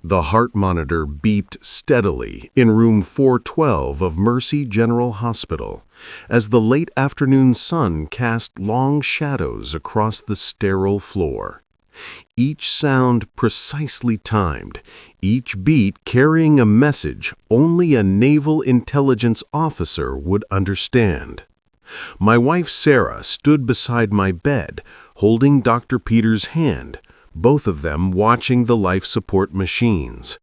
The heart monitor beeped steadily in room 412 of Mercy General Hospital as the late afternoon sun cast long shadows across the sterile floor. Each sound precisely timed, each beat carrying a message only a naval intelligence officer would understand. My wife Sarah stood beside my bed, holding Dr. Peters' hand, both of them watching the life support machines.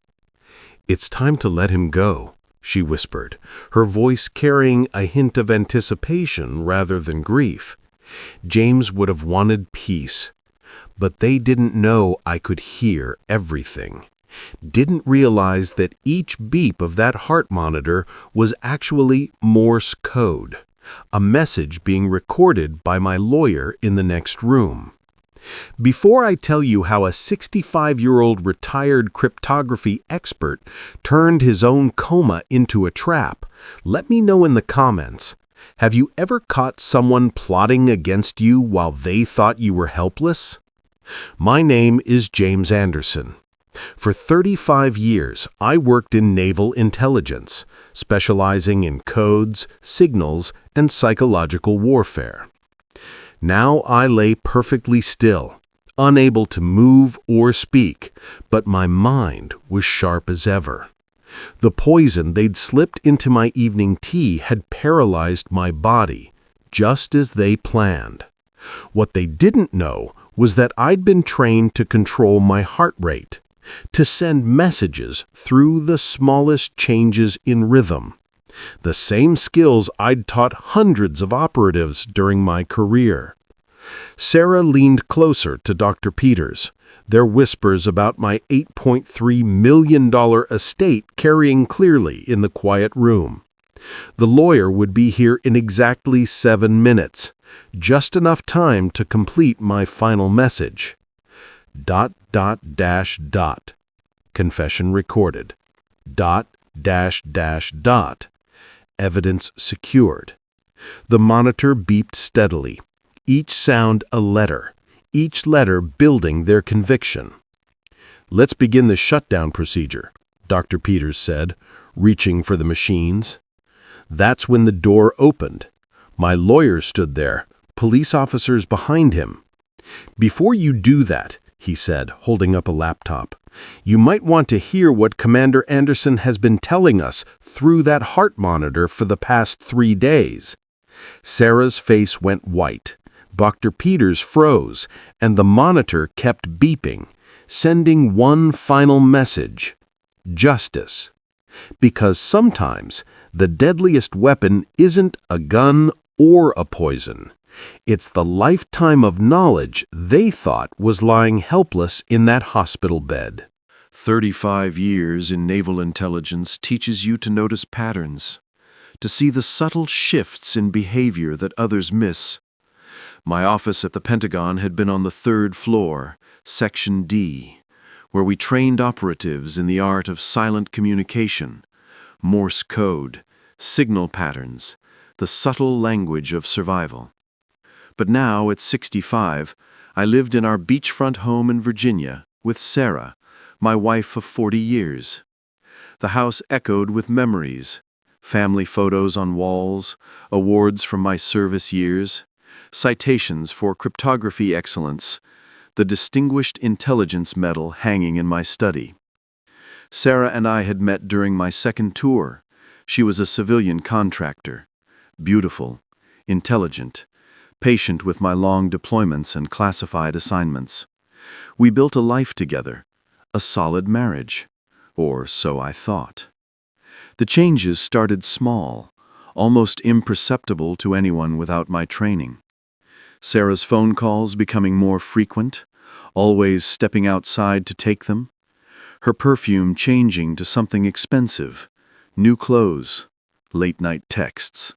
"It's time to let him go," she whispered, her voice carrying a hint of anticipation rather than grief. James would have wanted peace, but they didn't know I could hear everything. Didn't realize that each beep of that heart monitor was actually Morse code, a message being recorded by my lawyer in the next room. Before I tell you how a 65-year-old retired cryptography expert turned his own coma into a trap, let me know in the comments, have you ever caught someone plotting against you while they thought you were helpless? My name is James Anderson. For 35 years, I worked in naval intelligence, specializing in codes, signals, and psychological warfare. Now I lay perfectly still, unable to move or speak, but my mind was sharp as ever. The poison they'd slipped into my evening tea had paralyzed my body, just as they planned. What they didn't know was that I'd been trained to control my heart rate, to send messages through the smallest changes in rhythm. The same skills I'd taught hundreds of operatives during my career. Sarah leaned closer to Dr. Peters, their whispers about my $8.3 million estate carrying clearly in the quiet room. The lawyer would be here in exactly 7 minutes, just enough time to complete my final message. ... Confession recorded. ... Evidence secured. The monitor beeped steadily, each sound a letter, each letter building their conviction. "Let's begin the shutdown procedure," Dr. Peters said, reaching for the machines. That's when the door opened. My lawyer stood there, police officers behind him. "Before you do that," he said, holding up a laptop, "you might want to hear what Commander Anderson has been telling us through that heart monitor for the past 3 days. Sarah's face went white. Dr. Peters froze, and the monitor kept beeping, sending one final message: justice. Because sometimes the deadliest weapon isn't a gun or a poison. It's the lifetime of knowledge they thought was lying helpless in that hospital bed. 35 years in naval intelligence teaches you to notice patterns, to see the subtle shifts in behavior that others miss. My office at the Pentagon had been on the 3rd floor, Section D, where we trained operatives in the art of silent communication, Morse code, signal patterns, the subtle language of survival. But now, at 65, I lived in our beachfront home in Virginia with Sarah, my wife of 40 years. The house echoed with memories, family photos on walls, awards from my service years, citations for cryptography excellence, the Distinguished Intelligence Medal hanging in my study. Sarah and I had met during my second tour. She was a civilian contractor, beautiful, intelligent, patient with my long deployments and classified assignments. We built a life together, a solid marriage, or so I thought. The changes started small, almost imperceptible to anyone without my training. Sarah's phone calls becoming more frequent, always stepping outside to take them. Her perfume changing to something expensive, new clothes, late-night texts.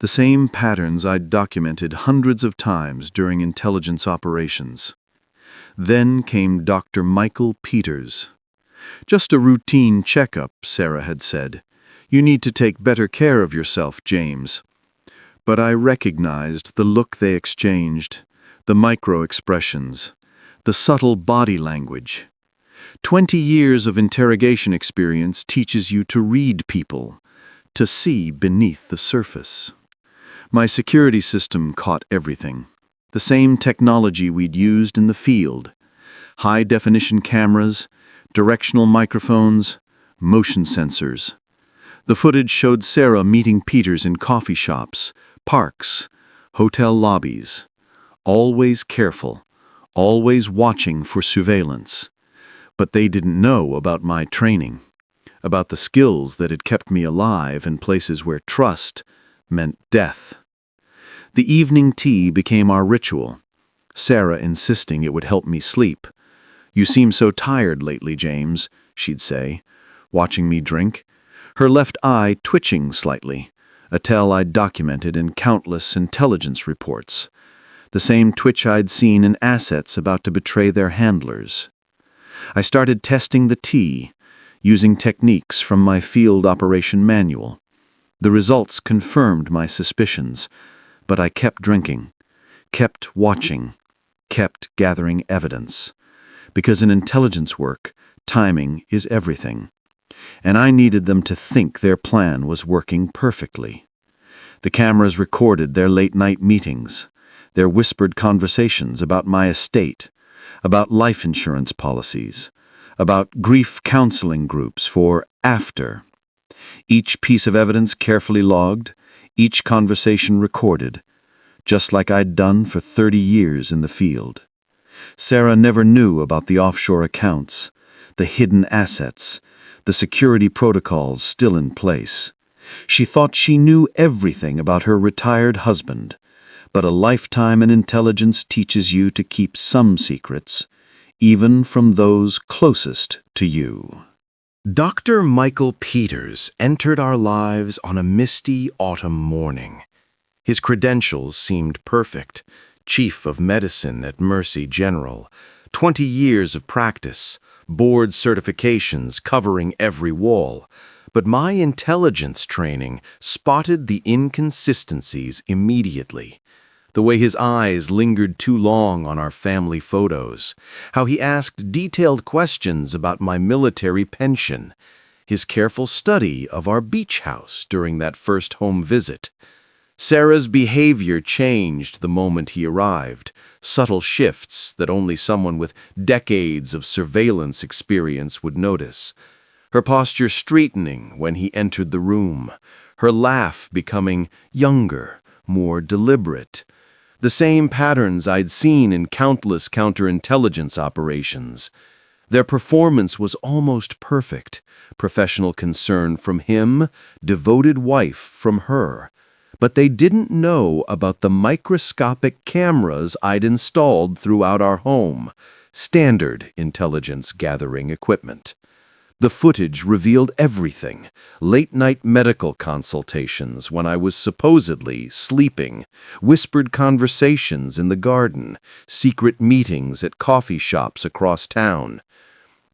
The same patterns I'd documented hundreds of times during intelligence operations. Then came Dr. Michael Peters. "Just a routine checkup," Sarah had said. "You need to take better care of yourself, James." But I recognized the look they exchanged, the micro-expressions, the subtle body language. 20 years of interrogation experience teaches you to read people, to see beneath the surface. My security system caught everything. The same technology we'd used in the field. High-definition cameras, directional microphones, motion sensors. The footage showed Sarah meeting Peters in coffee shops, parks, hotel lobbies. Always careful, always watching for surveillance. But they didn't know about my training, about the skills that had kept me alive in places where trust meant death. The evening tea became our ritual, Sarah insisting it would help me sleep. "You seem so tired lately, James," she'd say, watching me drink, her left eye twitching slightly, a tell I'd documented in countless intelligence reports, the same twitch I'd seen in assets about to betray their handlers. I started testing the tea, using techniques from my field operation manual. The results confirmed my suspicions, but I kept drinking, kept watching, kept gathering evidence. Because in intelligence work, timing is everything. And I needed them to think their plan was working perfectly. The cameras recorded their late-night meetings, their whispered conversations about my estate, about life insurance policies, about grief counseling groups for after. Each piece of evidence carefully logged, each conversation recorded, just like I'd done for 30 years in the field. Sarah never knew about the offshore accounts, the hidden assets, the security protocols still in place. She thought she knew everything about her retired husband, but a lifetime in intelligence teaches you to keep some secrets, even from those closest to you. Dr. Michael Peters entered our lives on a misty autumn morning. His credentials seemed perfect. Chief of Medicine at Mercy General, 20 years of practice, board certifications covering every wall. But my intelligence training spotted the inconsistencies immediately. The way his eyes lingered too long on our family photos, how he asked detailed questions about my military pension, his careful study of our beach house during that first home visit. Sarah's behavior changed the moment he arrived, subtle shifts that only someone with decades of surveillance experience would notice. Her posture straightening when he entered the room, her laugh becoming younger, more deliberate. The same patterns I'd seen in countless counterintelligence operations. Their performance was almost perfect, professional concern from him, devoted wife from her. But they didn't know about the microscopic cameras I'd installed throughout our home, standard intelligence gathering equipment. The footage revealed everything: late-night medical consultations when I was supposedly sleeping, whispered conversations in the garden, secret meetings at coffee shops across town.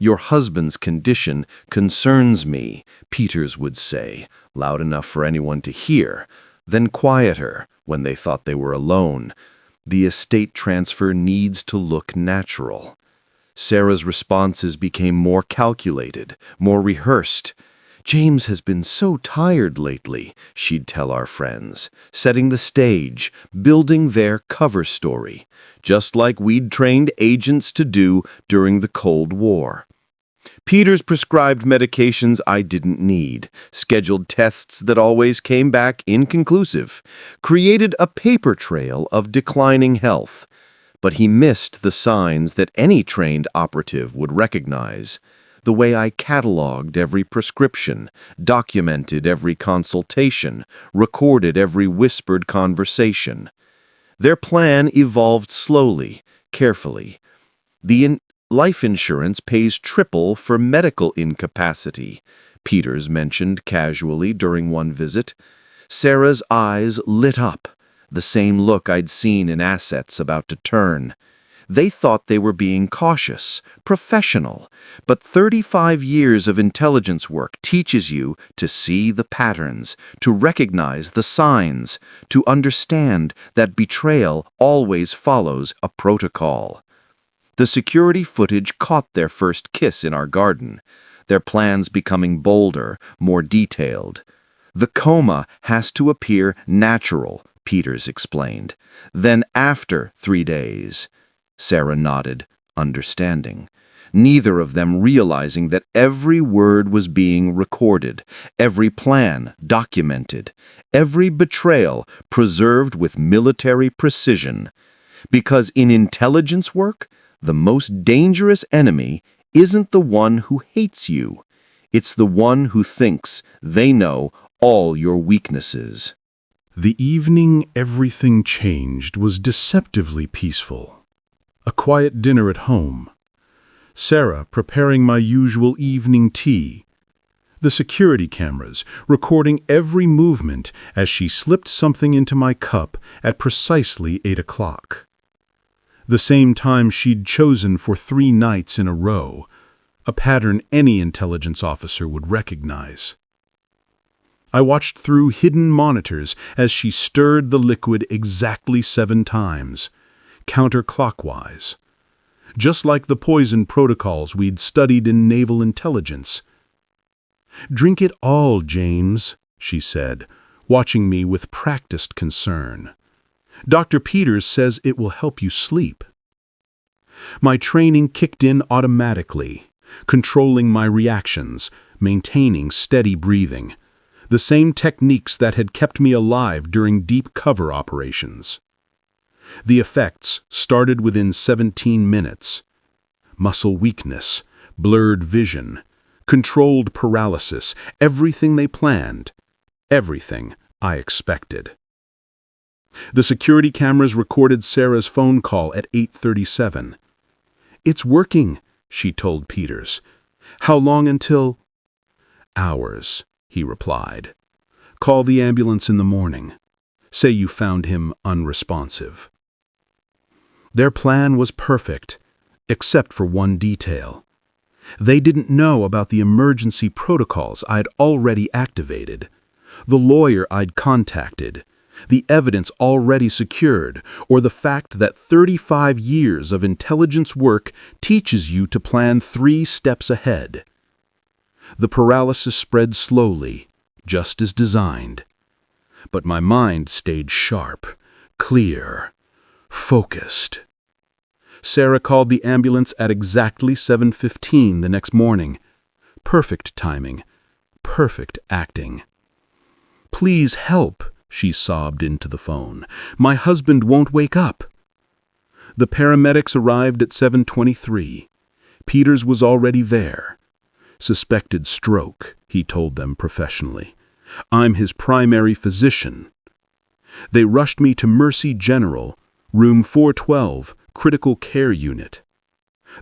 "Your husband's condition concerns me," Peters would say, loud enough for anyone to hear, then quieter when they thought they were alone. "The estate transfer needs to look natural." Sarah's responses became more calculated, more rehearsed. "James has been so tired lately," she'd tell our friends, setting the stage, building their cover story, just like we'd trained agents to do during the Cold War. Peters prescribed medications I didn't need, scheduled tests that always came back inconclusive, created a paper trail of declining health. But he missed the signs that any trained operative would recognize. The way I cataloged every prescription, documented every consultation, recorded every whispered conversation. Their plan evolved slowly, carefully. Life insurance pays triple for medical incapacity, Peters mentioned casually during one visit. Sarah's eyes lit up, the same look I'd seen in assets about to turn. They thought they were being cautious, professional, but 35 years of intelligence work teaches you to see the patterns, to recognize the signs, to understand that betrayal always follows a protocol. The security footage caught their first kiss in our garden, their plans becoming bolder, more detailed. The coma has to appear natural, Peters explained. Then after 3 days. Sarah nodded, understanding. Neither of them realizing that every word was being recorded, every plan documented, every betrayal preserved with military precision. Because in intelligence work, the most dangerous enemy isn't the one who hates you. It's the one who thinks they know all your weaknesses. The evening everything changed was deceptively peaceful. A quiet dinner at home. Sarah preparing my usual evening tea. The security cameras recording every movement as she slipped something into my cup at precisely 8 o'clock. The same time she'd chosen for 3 nights in a row, a pattern any intelligence officer would recognize. I watched through hidden monitors as she stirred the liquid exactly 7 times, counterclockwise. Just like the poison protocols we'd studied in naval intelligence. "Drink it all, James," she said, watching me with practiced concern. "Dr. Peters says it will help you sleep." My training kicked in automatically, controlling my reactions, maintaining steady breathing, the same techniques that had kept me alive during deep cover operations. The effects started within 17 minutes. Muscle weakness, blurred vision, controlled paralysis, everything they planned, everything I expected. The security cameras recorded Sarah's phone call at 8:37. "It's working," she told Peters. "How long until—" "Hours," he replied. "Call the ambulance in the morning. Say you found him unresponsive." Their plan was perfect, except for one detail. They didn't know about the emergency protocols I'd already activated, the lawyer I'd contacted, the evidence already secured, or the fact that 35 years of intelligence work teaches you to plan 3 steps ahead. The paralysis spread slowly, just as designed. But my mind stayed sharp, clear, focused. Sarah called the ambulance at exactly 7:15 the next morning. Perfect timing, perfect acting. "Please help," she sobbed into the phone. "My husband won't wake up." The paramedics arrived at 7:23. Peters was already there. "Suspected stroke," he told them professionally. "I'm his primary physician." They rushed me to Mercy General, room 412, critical care unit.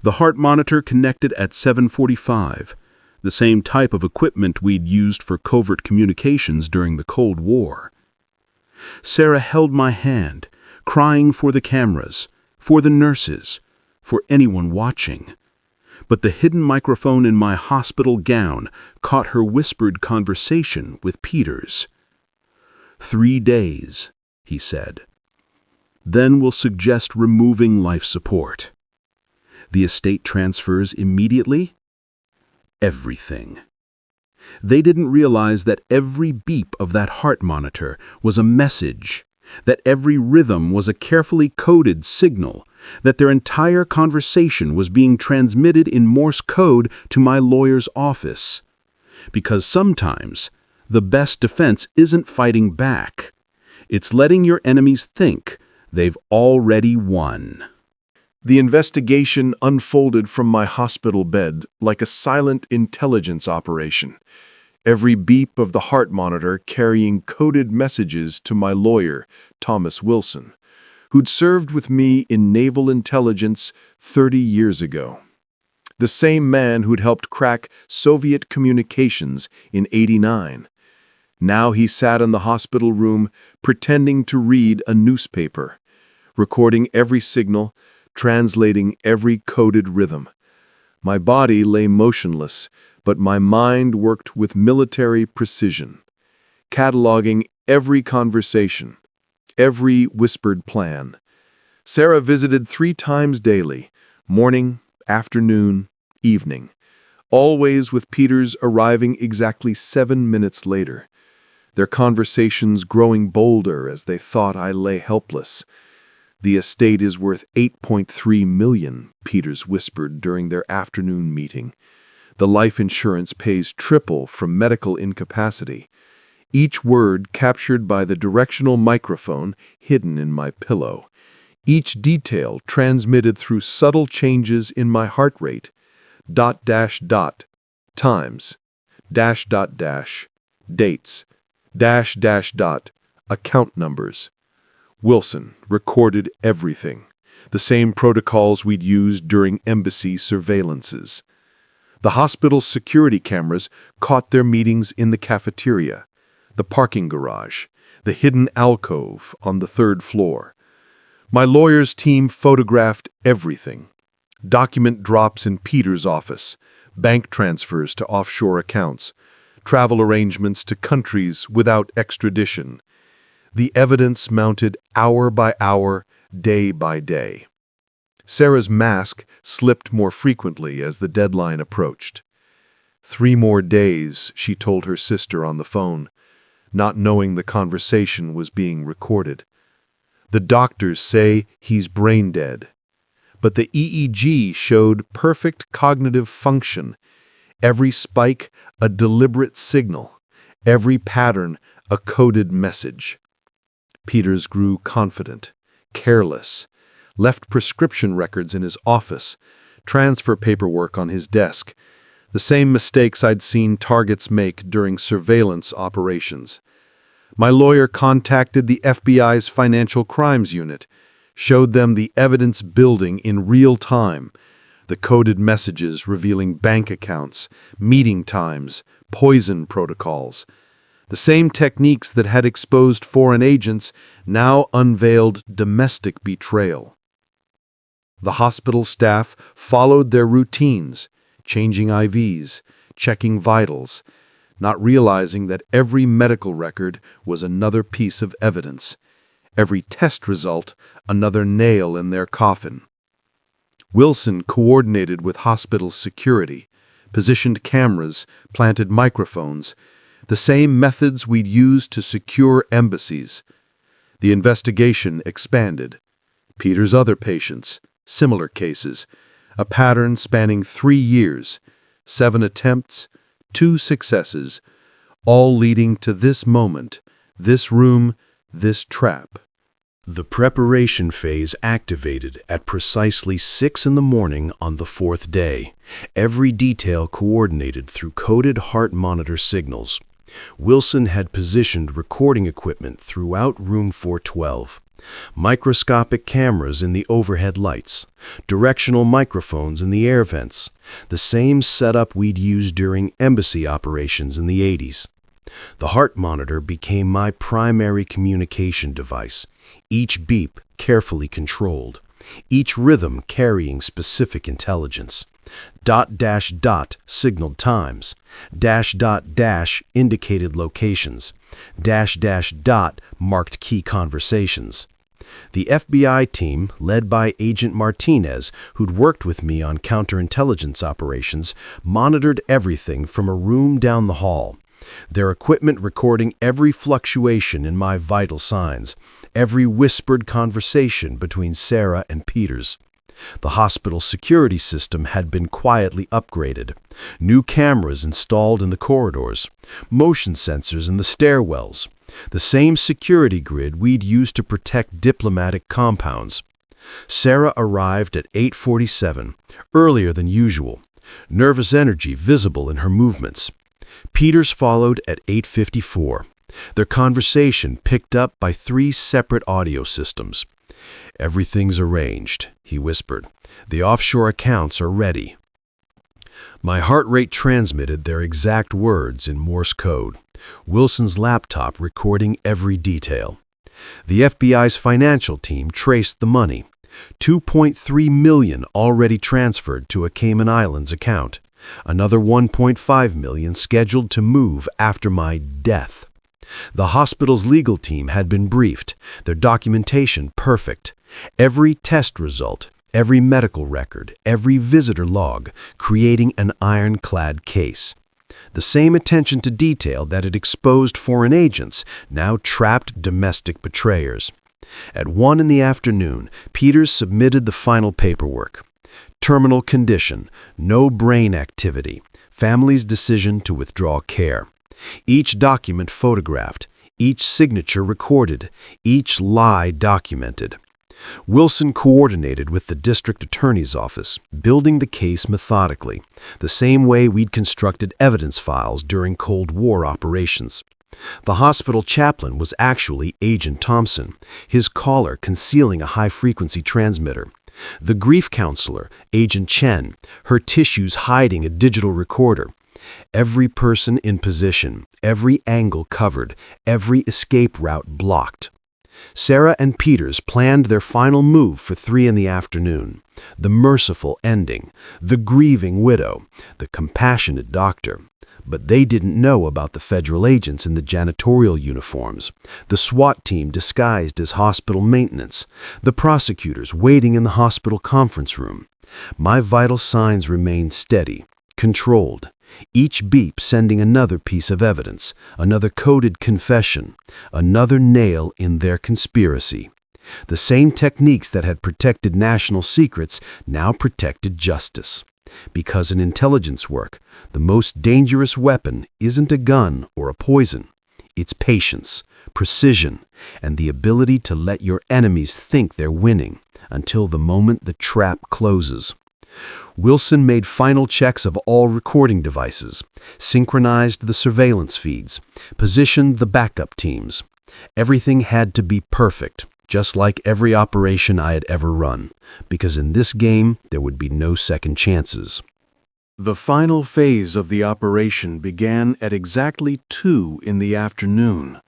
The heart monitor connected at 7:45, the same type of equipment we'd used for covert communications during the Cold War. Sarah held my hand, crying for the cameras, for the nurses, for anyone watching. But the hidden microphone in my hospital gown caught her whispered conversation with Peters. "3 days," he said. "Then we'll suggest removing life support. The estate transfers immediately? Everything." They didn't realize that every beep of that heart monitor was a message, that every rhythm was a carefully coded signal, that their entire conversation was being transmitted in Morse code to my lawyer's office. Because sometimes, the best defense isn't fighting back. It's letting your enemies think they've already won. The investigation unfolded from my hospital bed like a silent intelligence operation, every beep of the heart monitor carrying coded messages to my lawyer, Thomas Wilson, who'd served with me in naval intelligence 30 years ago. The same man who'd helped crack Soviet communications in '89. Now he sat in the hospital room pretending to read a newspaper, recording every signal, translating every coded rhythm. My body lay motionless, but my mind worked with military precision, cataloging every conversation, every whispered plan. Sarah visited 3 times daily, Morning, afternoon, evening. Always with Peters arriving exactly 7 minutes later. Their conversations growing bolder as they thought I lay helpless. "The estate is worth $8.3 million," Peters whispered during their afternoon meeting. "The life insurance pays triple from medical incapacity." Each word captured by the directional microphone hidden in my pillow. Each detail transmitted through subtle changes in my heart rate. ... times, ... dates, ... account numbers. Wilson recorded everything, the same protocols we'd used during embassy surveillances. The hospital's security cameras caught their meetings in the cafeteria, the parking garage, the hidden alcove on the 3rd floor. My lawyer's team photographed everything. Document drops in Peter's office, bank transfers to offshore accounts, travel arrangements to countries without extradition. The evidence mounted hour by hour, day by day. Sarah's mask slipped more frequently as the deadline approached. 3 more days, she told her sister on the phone, not knowing the conversation was being recorded. "The doctors say he's brain dead." But the EEG showed perfect cognitive function. Every spike a deliberate signal, every pattern a coded message. Peters grew confident, careless, left prescription records in his office, transfer paperwork on his desk, the same mistakes I'd seen targets make during surveillance operations. My lawyer contacted the FBI's Financial Crimes Unit, showed them the evidence building in real time, the coded messages revealing bank accounts, meeting times, poison protocols. The same techniques that had exposed foreign agents now unveiled domestic betrayal. The hospital staff followed their routines, changing IVs, checking vitals, not realizing that every medical record was another piece of evidence, every test result another nail in their coffin. Wilson coordinated with hospital security, positioned cameras, planted microphones, the same methods we'd used to secure embassies. The investigation expanded. Peter's other patients, similar cases, a pattern spanning 3 years, 7 attempts, 2 successes, all leading to this moment, this room, this trap. The preparation phase activated at precisely 6 in the morning on the 4th day, every detail coordinated through coded heart monitor signals. Wilson had positioned recording equipment throughout room 412. Microscopic cameras in the overhead lights, directional microphones in the air vents, the same setup we'd used during embassy operations in the 80s. The heart monitor became my primary communication device, each beep carefully controlled, each rhythm carrying specific intelligence. ... signaled times, ... indicated locations, ... marked key conversations. The FBI team, led by Agent Martinez, who'd worked with me on counterintelligence operations, monitored everything from a room down the hall, their equipment recording every fluctuation in my vital signs, every whispered conversation between Sarah and Peters. The hospital security system had been quietly upgraded. New cameras installed in the corridors, motion sensors in the stairwells, the same security grid we'd used to protect diplomatic compounds. Sarah arrived at 8:47, earlier than usual, nervous energy visible in her movements. Peters followed at 8:54, their conversation picked up by 3 separate audio systems. "Everything's arranged," he whispered. "The offshore accounts are ready." My heart rate transmitted their exact words in Morse code, Wilson's laptop recording every detail. The FBI's financial team traced the money. $2.3 million already transferred to a Cayman Islands account. Another $1.5 million scheduled to move after my death. The hospital's legal team had been briefed, their documentation perfect. Every test result, every medical record, every visitor log, creating an ironclad case. The same attention to detail that had exposed foreign agents now trapped domestic betrayers. At 1 in the afternoon, Peters submitted the final paperwork. Terminal condition, no brain activity, family's decision to withdraw care. Each document photographed, each signature recorded, each lie documented. Wilson coordinated with the district attorney's office, building the case methodically, the same way we'd constructed evidence files during Cold War operations. The hospital chaplain was actually Agent Thompson, his collar concealing a high-frequency transmitter. The grief counselor, Agent Chen, her tissues hiding a digital recorder. Every person in position, every angle covered, every escape route blocked. Sarah and Peters planned their final move for 3 in the afternoon. The merciful ending, the grieving widow, the compassionate doctor. But they didn't know about the federal agents in the janitorial uniforms, the SWAT team disguised as hospital maintenance, the prosecutors waiting in the hospital conference room. My vital signs remained steady, controlled. Each beep sending another piece of evidence, another coded confession, another nail in their conspiracy. The same techniques that had protected national secrets now protected justice. Because in intelligence work, the most dangerous weapon isn't a gun or a poison. It's patience, precision, and the ability to let your enemies think they're winning until the moment the trap closes. Wilson made final checks of all recording devices, synchronized the surveillance feeds, positioned the backup teams. Everything had to be perfect, just like every operation I had ever run, because in this game there would be no second chances. The final phase of the operation began at exactly 2 in the afternoon,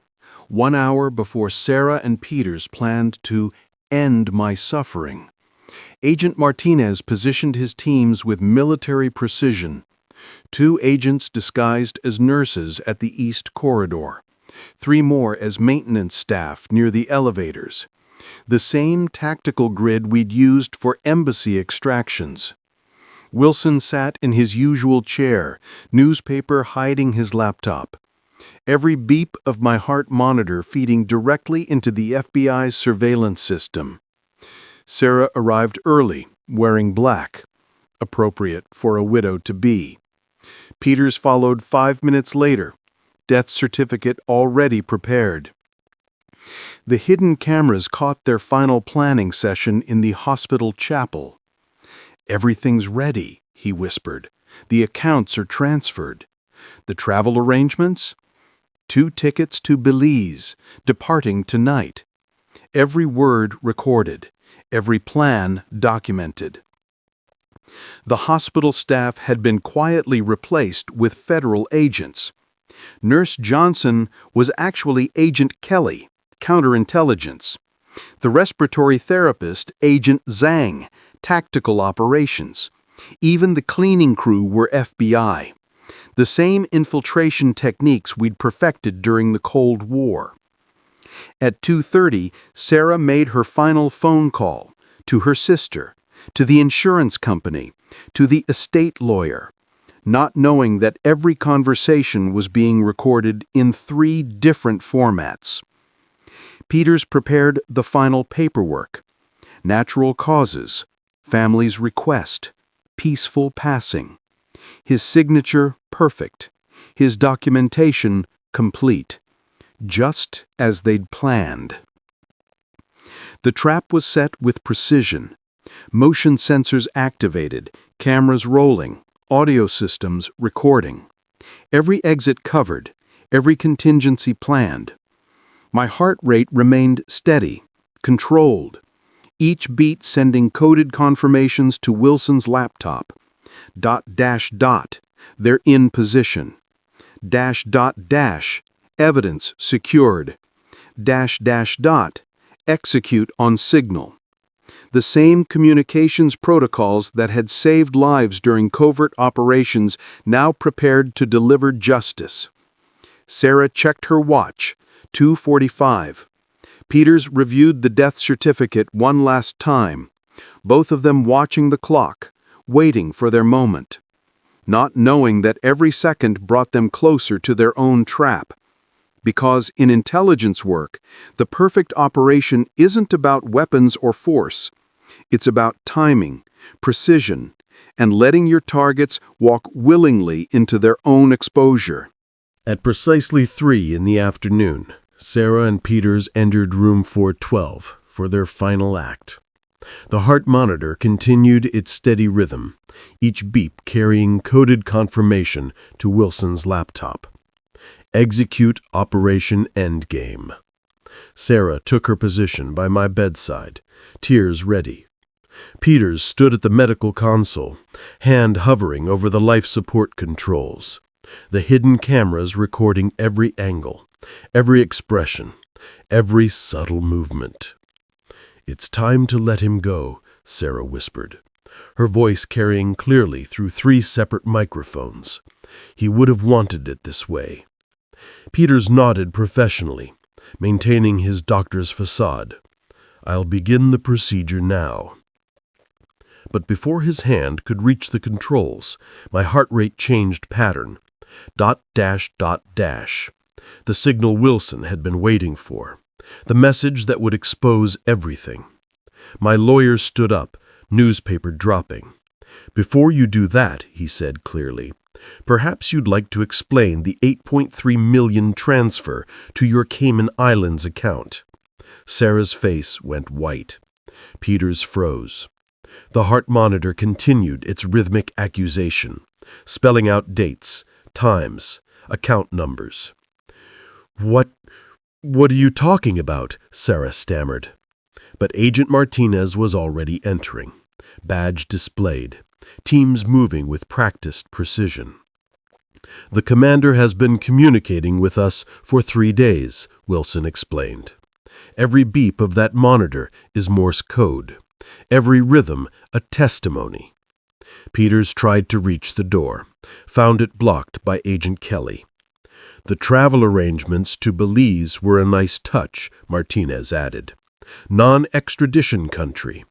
1 hour before Sarah and Peters planned to end my suffering. Agent Martinez positioned his teams with military precision. 2 agents disguised as nurses at the East Corridor. 3 more as maintenance staff near the elevators. The same tactical grid we'd used for embassy extractions. Wilson sat in his usual chair, newspaper hiding his laptop. Every beep of my heart monitor feeding directly into the FBI's surveillance system. Sarah arrived early, wearing black, appropriate for a widow-to-be. Peters followed 5 minutes later, death certificate already prepared. The hidden cameras caught their final planning session in the hospital chapel. "Everything's ready," he whispered. "The accounts are transferred. The travel arrangements? 2 tickets to Belize, departing tonight. Every word recorded. Every plan documented." The hospital staff had been quietly replaced with federal agents. Nurse Johnson was actually Agent Kelly, counterintelligence. The respiratory therapist, Agent Zhang, tactical operations. Even the cleaning crew were FBI. The same infiltration techniques we'd perfected during the Cold War. At 2:30, Sarah made her final phone call to her sister, to the insurance company, to the estate lawyer, not knowing that every conversation was being recorded in 3 different formats. Peters prepared the final paperwork. Natural causes, family's request, peaceful passing. His signature perfect, his documentation complete. Just as they'd planned. The trap was set with precision. Motion sensors activated, cameras rolling, audio systems recording. Every exit covered, every contingency planned. My heart rate remained steady, controlled. Each beat sending coded confirmations to Wilson's laptop. ... They're in position. ... Evidence secured. ... Execute on signal. The same communications protocols that had saved lives during covert operations now prepared to deliver justice. Sarah checked her watch, 2:45. Peters reviewed the death certificate one last time. both of them watching the clock, waiting for their moment, not knowing that every second brought them closer to their own trap. Because in intelligence work, the perfect operation isn't about weapons or force. It's about timing, precision, and letting your targets walk willingly into their own exposure. At precisely 3 in the afternoon, Sarah and Peters entered room 412 for their final act. The heart monitor continued its steady rhythm, each beep carrying coded confirmation to Wilson's laptop. Execute Operation Endgame. Sarah took her position by my bedside, tears ready. Peters stood at the medical console, hand hovering over the life support controls, the hidden cameras recording every angle, every expression, every subtle movement. "It's time to let him go," Sarah whispered, her voice carrying clearly through 3 separate microphones. "He would have wanted it this way." Peters nodded professionally, maintaining his doctor's facade. "I'll begin the procedure now." But before his hand could reach the controls, my heart rate changed pattern. ... The signal Wilson had been waiting for. The message that would expose everything. My lawyer stood up, newspaper dropping. "Before you do that," he said clearly, "perhaps you'd like to explain the $8.3 million transfer to your Cayman Islands account." Sarah's face went white. Peters froze. The heart monitor continued its rhythmic accusation, spelling out dates, times, account numbers. What are you talking about?" Sarah stammered. But Agent Martinez was already entering, badge displayed, teams moving with practiced precision. "The commander has been communicating with us for 3 days," Wilson explained. "Every beep of that monitor is Morse code. Every rhythm a testimony." Peters tried to reach the door, found it blocked by Agent Kelly. "The travel arrangements to Belize were a nice touch," Martinez added. "Non-extradition country.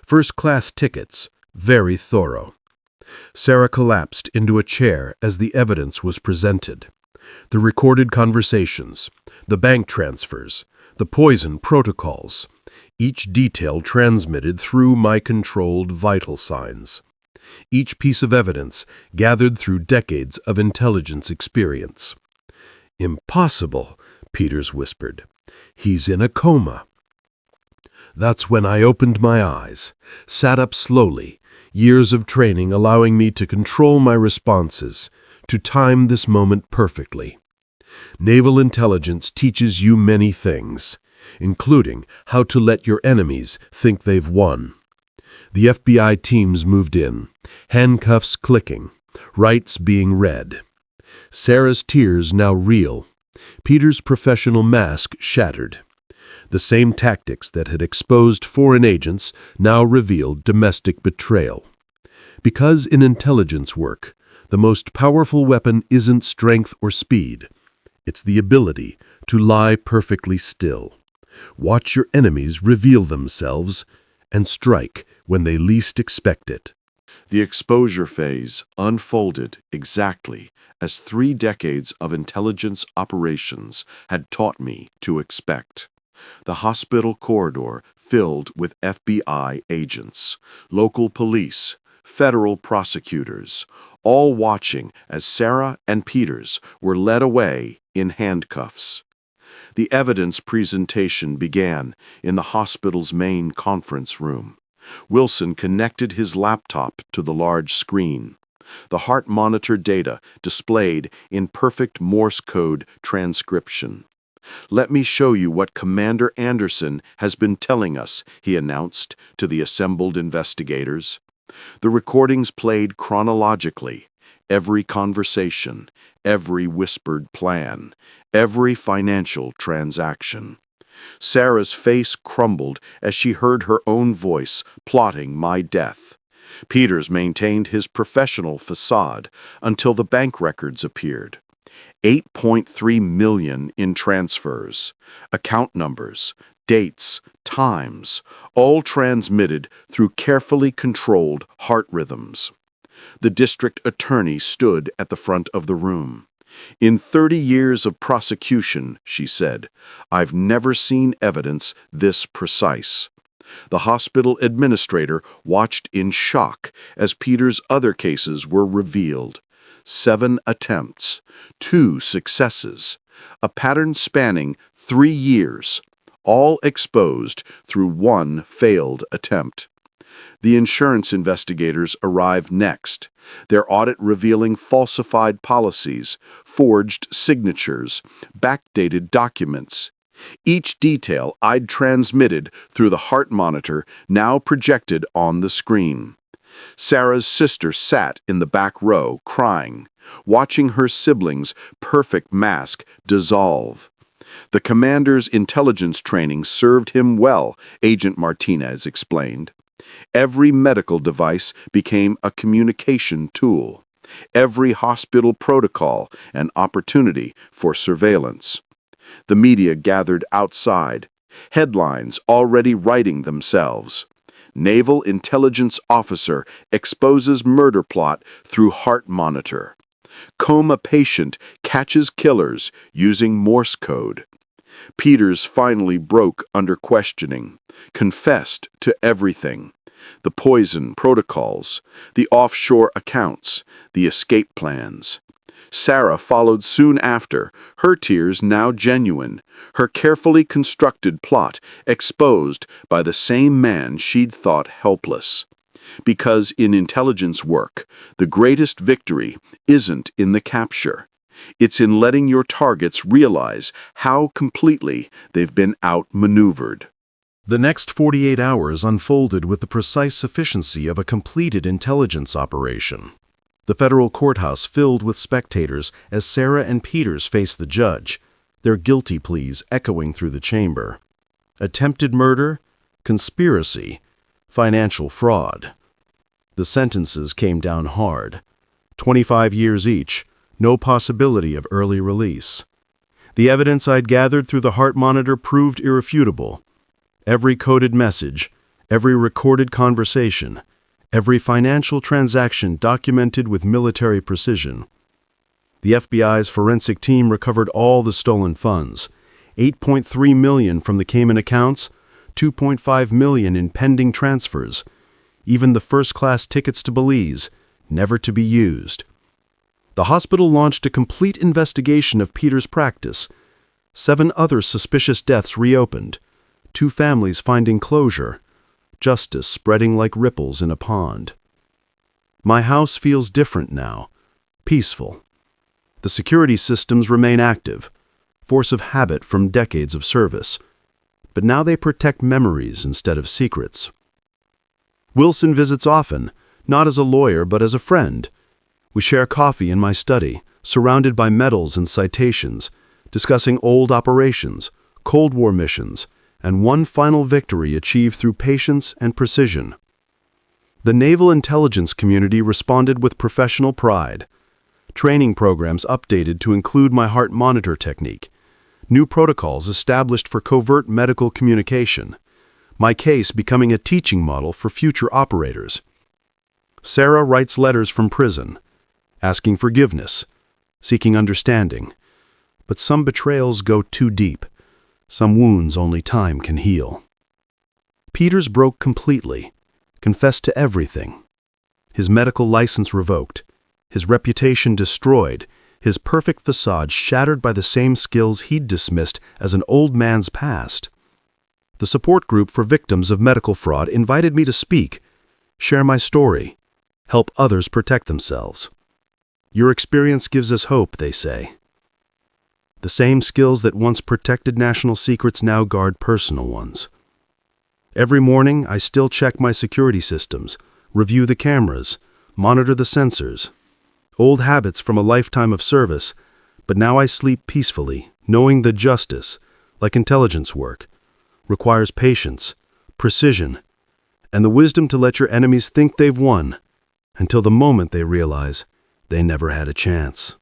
First-class tickets, very thorough." Sarah collapsed into a chair as the evidence was presented. The recorded conversations, the bank transfers, the poison protocols, each detail transmitted through my controlled vital signs. Each piece of evidence gathered through decades of intelligence experience. "Impossible," Peters whispered. "He's in a coma." That's when I opened my eyes, sat up slowly, years of training allowing me to control my responses, to time this moment perfectly. Naval intelligence teaches you many things, including how to let your enemies think they've won. The FBI teams moved in, handcuffs clicking, rights being read. Sarah's tears now real, Peter's professional mask shattered. The same tactics that had exposed foreign agents now revealed domestic betrayal. Because in intelligence work, the most powerful weapon isn't strength or speed. It's the ability to lie perfectly still. Watch your enemies reveal themselves and strike when they least expect it. The exposure phase unfolded exactly as 3 decades of intelligence operations had taught me to expect. The hospital corridor filled with FBI agents, local police, federal prosecutors, all watching as Sarah and Peters were led away in handcuffs. The evidence presentation began in the hospital's main conference room. Wilson connected his laptop to the large screen. The heart monitor data displayed in perfect Morse code transcription. "Let me show you what Commander Anderson has been telling us," he announced to the assembled investigators. The recordings played chronologically, every conversation, every whispered plan, every financial transaction. Sarah's face crumbled as she heard her own voice plotting my death. Peters maintained his professional facade until the bank records appeared. $8.3 million in transfers, account numbers, dates, times, all transmitted through carefully controlled heart rhythms. The district attorney stood at the front of the room. "In 30 years of prosecution," she said, "I've never seen evidence this precise." The hospital administrator watched in shock as Peter's other cases were revealed. 7 attempts, 2 successes, a pattern spanning 3 years, all exposed through 1 failed attempt. The insurance investigators arrived next, their audit revealing falsified policies, forged signatures, backdated documents. Each detail I'd transmitted through the heart monitor now projected on the screen. Sarah's sister sat in the back row, crying, watching her siblings' perfect mask dissolve. The commander's intelligence training served him well, Agent Martinez explained. Every medical device became a communication tool. Every hospital protocol an opportunity for surveillance. The media gathered outside, headlines already writing themselves. Naval Intelligence Officer exposes murder plot through heart monitor. Coma patient catches killers using Morse code. Peters finally broke under questioning, confessed to everything. The poison protocols, the offshore accounts, the escape plans. Sarah followed soon after, her tears now genuine, her carefully constructed plot exposed by the same man she'd thought helpless. Because in intelligence work, the greatest victory isn't in the capture. It's in letting your targets realize how completely they've been outmaneuvered. The next 48 hours unfolded with the precise efficiency of a completed intelligence operation. The federal courthouse filled with spectators as Sarah and Peters faced the judge, their guilty pleas echoing through the chamber. Attempted murder, conspiracy, financial fraud. The sentences came down hard. 25 years each, no possibility of early release. The evidence I'd gathered through the heart monitor proved irrefutable. Every coded message, every recorded conversation, every financial transaction documented with military precision. The FBI's forensic team recovered all the stolen funds, $8.3 million from the Cayman accounts, $2.5 million in pending transfers, even the first-class tickets to Belize, never to be used. The hospital launched a complete investigation of Peter's practice. 7 other suspicious deaths reopened, 2 families finding closure, justice spreading like ripples in a pond. My house feels different now, peaceful. The security systems remain active, force of habit from decades of service, but now they protect memories instead of secrets. Wilson visits often, not as a lawyer but as a friend. We share coffee in my study, surrounded by medals and citations, discussing old operations, Cold War missions, and one final victory achieved through patience and precision. The naval intelligence community responded with professional pride. Training programs updated to include my heart monitor technique. New protocols established for covert medical communication. My case becoming a teaching model for future operators. Sarah writes letters from prison, asking forgiveness, seeking understanding. But some betrayals go too deep. Some wounds only time can heal. Peters broke completely, confessed to everything. His medical license revoked, his reputation destroyed, his perfect facade shattered by the same skills he'd dismissed as an old man's past. The support group for victims of medical fraud invited me to speak, share my story, help others protect themselves. Your experience gives us hope, they say. The same skills that once protected national secrets now guard personal ones. Every morning, I still check my security systems, review the cameras, monitor the sensors. Old habits from a lifetime of service, but now I sleep peacefully, knowing that justice, like intelligence work, requires patience, precision, and the wisdom to let your enemies think they've won, until the moment they realize they never had a chance.